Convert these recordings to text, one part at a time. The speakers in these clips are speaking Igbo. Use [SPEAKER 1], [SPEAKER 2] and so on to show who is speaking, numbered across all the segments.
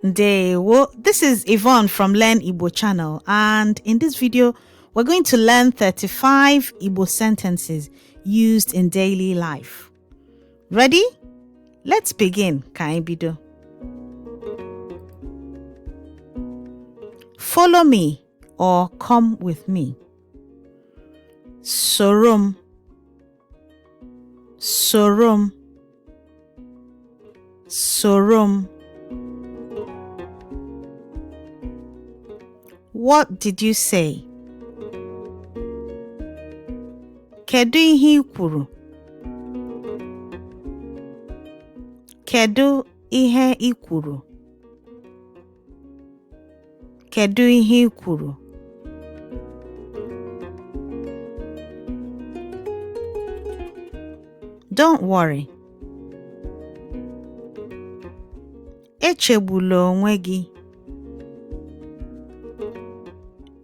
[SPEAKER 1] Ndewo. This is Yvonne from Learn Igbo channel, and in this video we're going to learn 35 Igbo sentences used in daily life. Ready? Let's begin. Ka anyị bido. Follow me or come with me. Sorom. Sorom. Sorom. What did you say? Kedu ihe i kwuru? Kedu ihe i kwuru? Kedu ihe i kwuru? Don't worry. Echegbula onwe gị.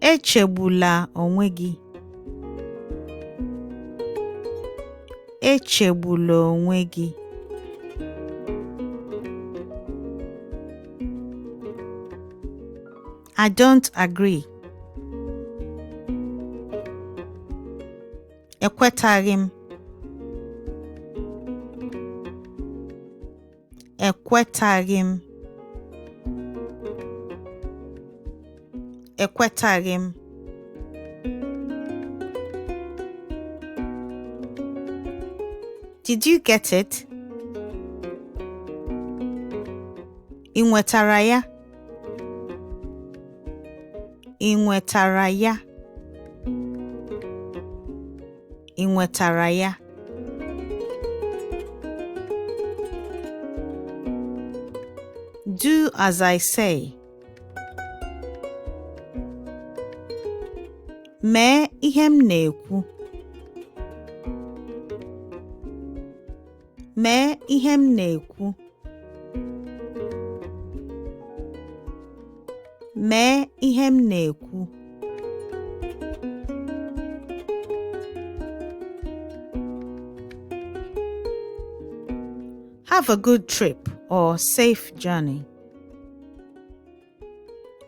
[SPEAKER 1] Echegbula onwe gị. Echegbula onwe gị. I don't agree. Ekwetaghị m. Ekwetaghị m. Ekwetaghị m. Did you get it? Ị nwetara ya? Ị nwetara ya? Ị nwetara ya? Do as I say. Mee ihe m na-ekwu. Mee ihe m na-ekwu. Mee ihe m na-ekwu. Have a good trip or safe journey.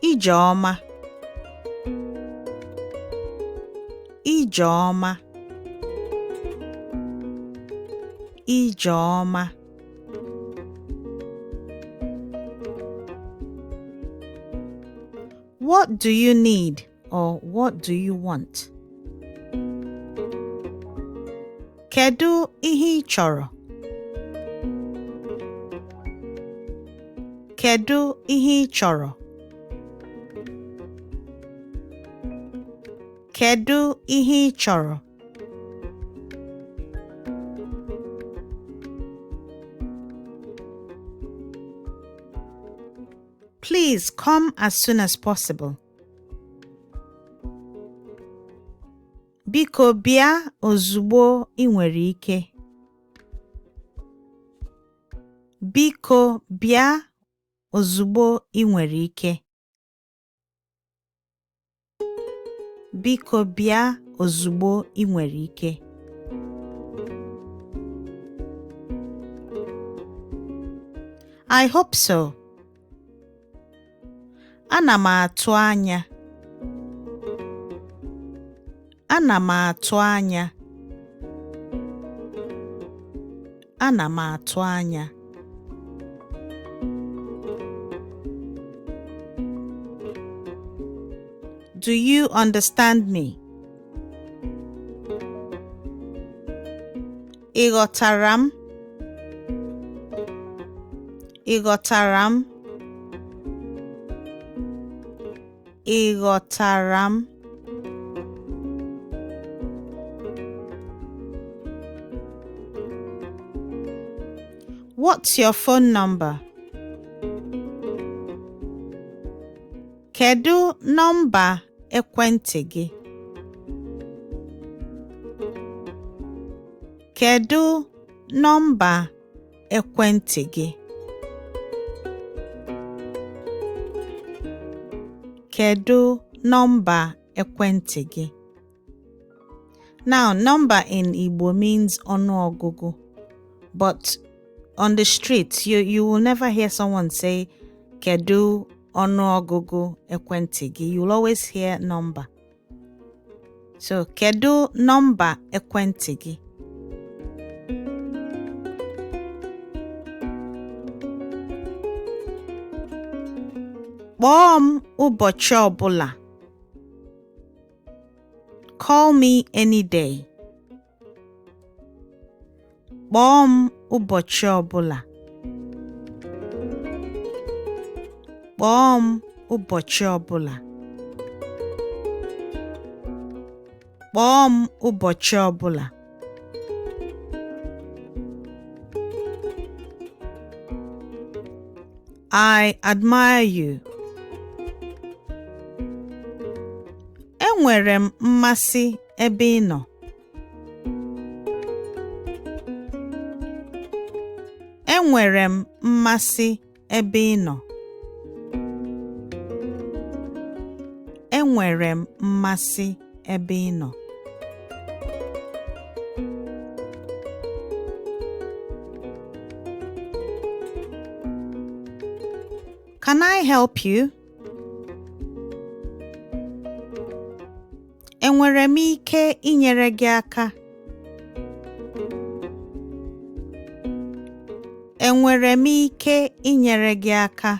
[SPEAKER 1] Ijeọma. Ijeọma. Ijeọma. What do you need or what do you want? Kedu ihe ị chọrọ? Kedu ihe ị chọrọ? Kedu ihe ị chọrọ? Please come as soon as possible. Biko bịa ozugbo ị nwere ike. Biko bịa ozugbo ị nwere ike. Biko bịa ozugbo ị nwere ike. I hope so. Ana m atụ anya. Ana m atụ anya. Ana m atụ anya. Do you understand me? Ị ghọtara m? Ị ghọtara m? Ị ghọtara m? What's your phone number? Kedu nọmba ekwentị gị? Kedu nọmba ekwentị gị? Kedu nọmba ekwentị gị? Now, number in Igbo means ọnụọgụgụ, but on the street, you will never hear someone say, Kedu ọnụọgụgụ ekwentị gị? You'll always hear number. So, kedu nọmba ekwentị gị? Kpọọ m ụbọchị ọbụla. Call me any day. Kpọọ m ụbọchị ọbụla. Kpọọ m ụbọchị ọbụla. Kpọọ m ụbọchị ọbụla. I admire you. Enwere m mmasị ebe ị nọ. Enwere m mmasị ebe ị nọ. Enwere m mmasị ebe ị nọ. Can I help you? Enwere m ike inyere gị aka? Enwere m ike inyere gị aka?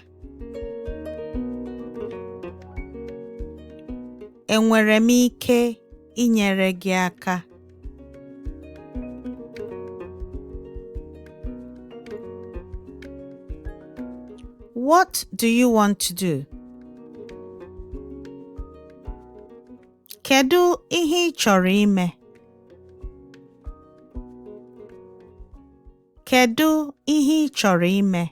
[SPEAKER 1] Enwere m ike inyere gị aka? What do you want to do? Kedu ihe ị chọrọ ime? Kedu ihe ị chọrọ ime?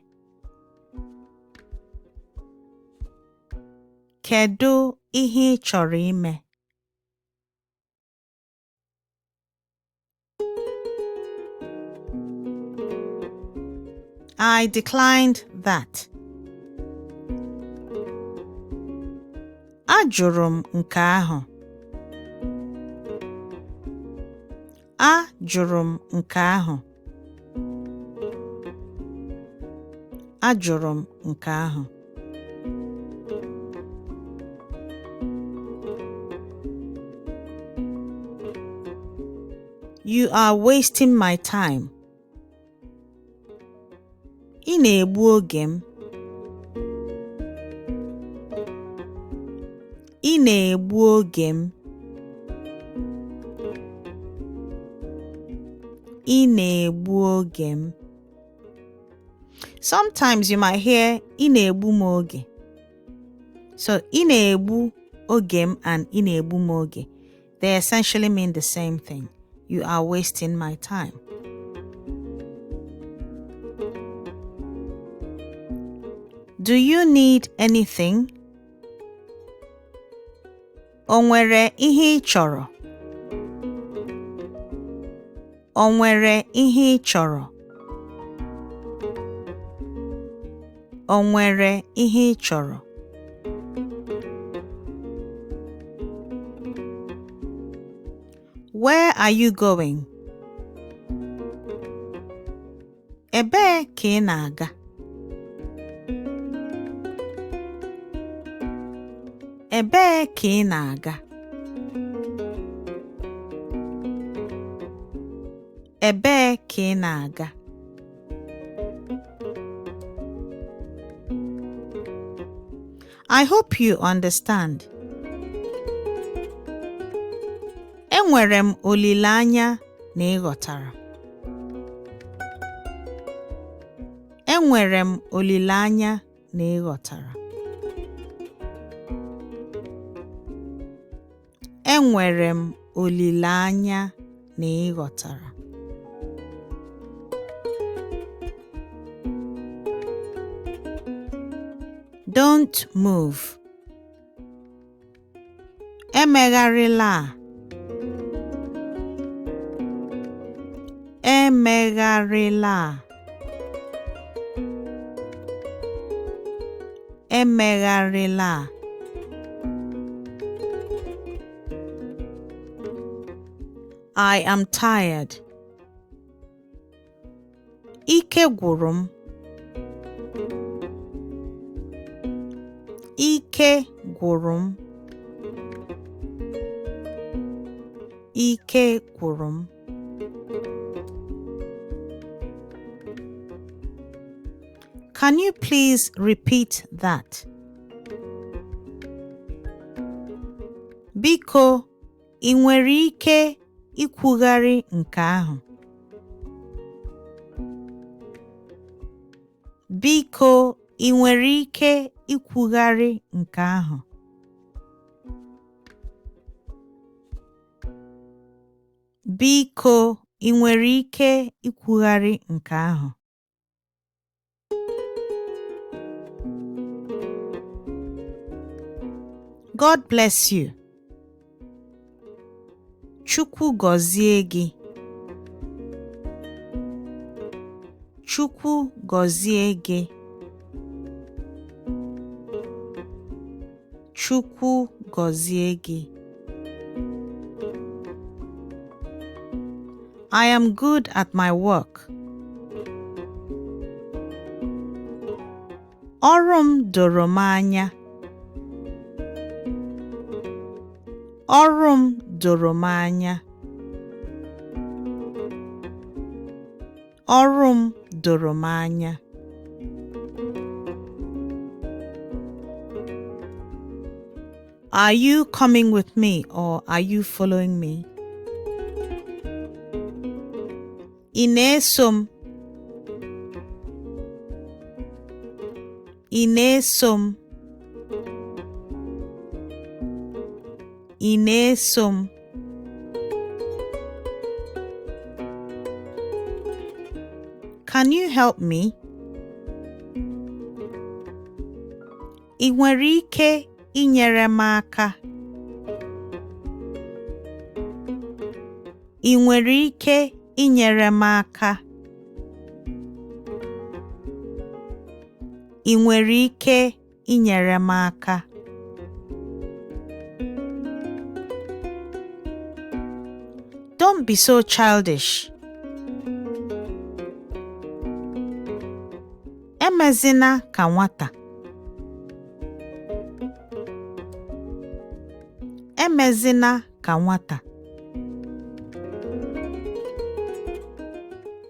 [SPEAKER 1] Kedu ihe ị chọrọ ime? I declined that. Ajụrụ m nke ahụ. Ajụrụ m nke ahụ. Ajụrụ m nke ahụ. You are wasting my time. Ị na-egbu oge m. Ị na-egbu oge m. Ị na-egbu oge m. Sometimes you might hear ị na-egbu m oge. So ị na-egbu oge m and ị na-egbu m oge. They essentially mean the same thing. You are wasting my time. Do you need anything? O nwere ihe ị chọrọ? O nwere ihe ị chọrọ? O nwere ihe ị chọrọ? Where are you going? Ebee ka ị na-aga? Ebee ka ị na-aga? Ebee ka ị na-aga? I hope you understand. Enwere m olileanya na ị ghọtara. Enwere m olileanya na ị ghọtara. Enwere m olileanya na ị ghọtara. Don't move. Emegharịla. Emegharịla. Emegharịla. I am tired. Ike gwụrụ m. Ike gwụrụ m. Ike gwụrụ m. Can you please repeat that? Biko, ị nwere ike ikwugharị nke ahụ? Biko, ị nwere ike ikwugharị nke ahụ? Biko, ị nwere ike ikwugharị nke ahụ? God bless you. Chukwu gọzie gị. Chukwu gọzie gị. Chukwu gọzie gị. I am good at my work. Ọrụ m doro m anya. Ọrụ m doro m anya. Ọrụ m doro m anya. Are you coming with me or are you following me? Ị na-eso m? Ị na-eso m? Ị na-eso m? Can you help me? Ị nwere ike inyere m aka? Ị nwere ike inyere m aka? Ị nwere ike inyere m aka? Don't be so childish. Emezina ka nwata. Emezina ka nwata.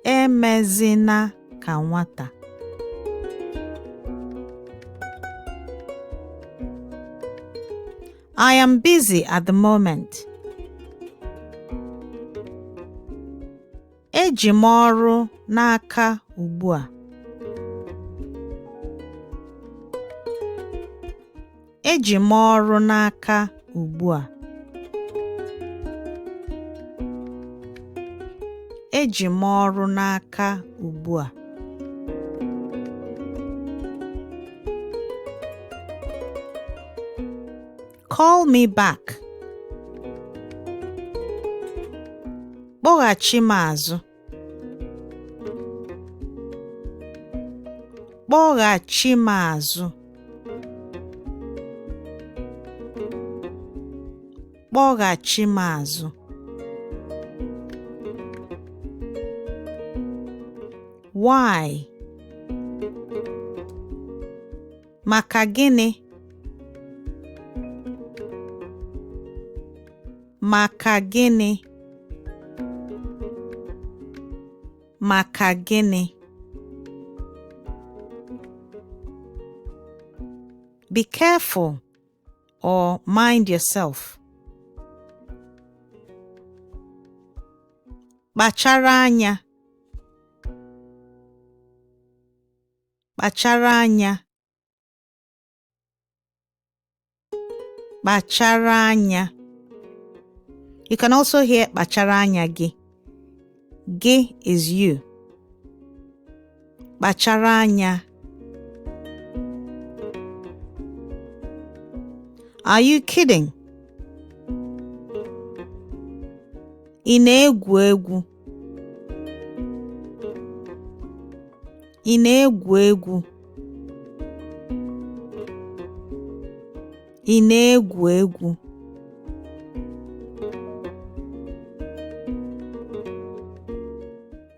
[SPEAKER 1] Emezina ka nwata. I am busy at the moment. Eji m ọrụ n'aka ugbu a. Eji m ọrụ n'aka ugbu a. Eji m ọrụ n'aka ugbu a. Call me back. Kpọghachi m azụ. Kpọghachi m azụ. Kpọghachi m azụ. Why? Maka gịnị? Maka gịnị? Maka gịnị? Be careful or mind yourself. Kpachara anya. Kpachara anya. Kpachara anya. You can also hear kpachara anya gị. Gị is you. Kpachara anya. Are you kidding? Ị na-egwu egwu. Ị na-egwu egwu. Ị na-egwu egwu.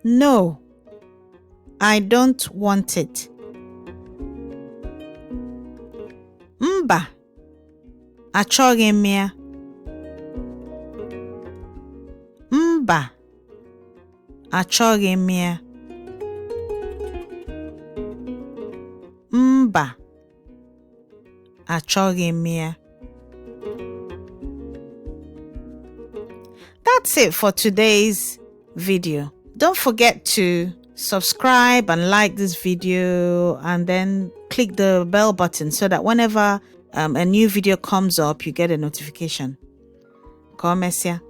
[SPEAKER 1] No, I don't want it. Achọghị m ya. Mba. Achọghị m ya. Mba. Achọghị m ya. That's it for today's video. Don't forget to subscribe and like this video, and then click the bell button so that whenever a new video comes up, you get a notification. Ka o mesịa.